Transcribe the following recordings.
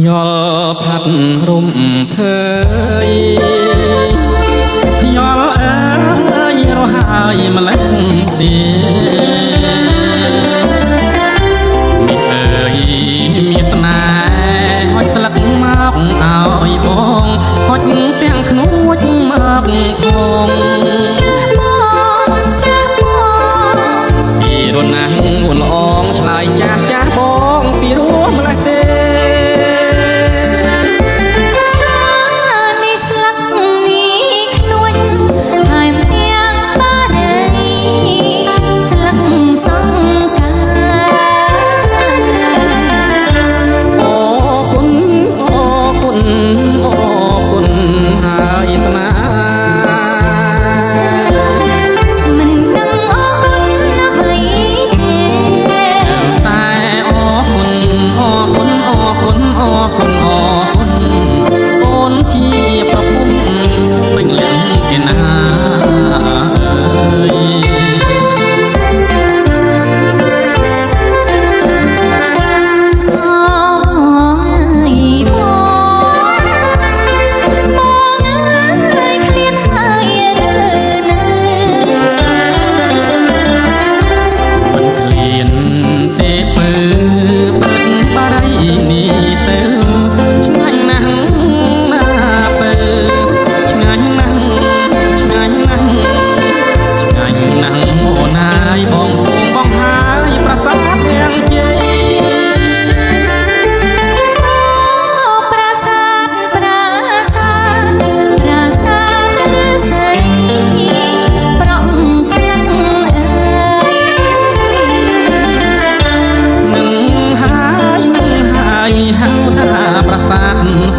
យល់ផាត់រុំធ្វើយល់អើយរហើយម្លេះទីមីអើយមានស្នេហ៍ហុចស្លឹកមកឲ្យបងហុចទាំងខ្នួចមកផងពីរណាស់អួនអងឆ្លើយចាស់ចាស់បងពីរួមម្លេះទេ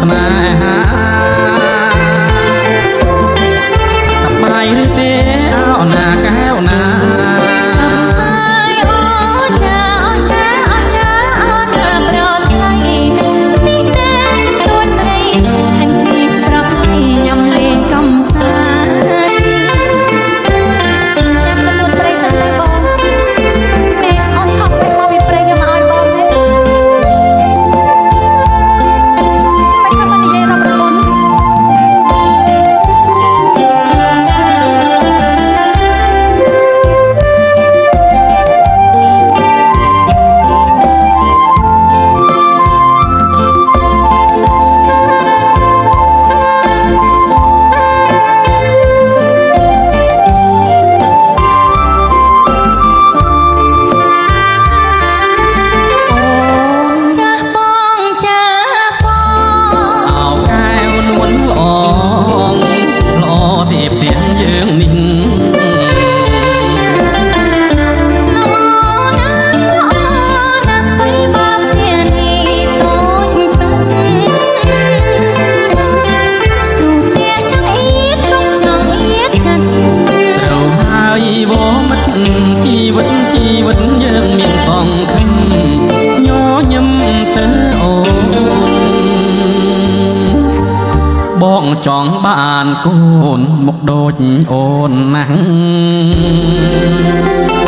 ស្នេហាសប្បាយឬទេអោណាកែវណាសប្បាយអូចាអូចាអូចាអូណាប្រត់ថ្លៃនេះតែទួតព្រៃខាងជីប្រកៃញ៉ាំលេងកំសាន្តញ៉ាំទៅទួតព្រៃសិនតែបងនេះអូនថប់ទៅមកពីព្រៃយកមកឲ្យបងទេជីវិតយើងមានសងខឹងញញឹមទៅអូនបងចង់បានកូនមកដូចអូនណាស់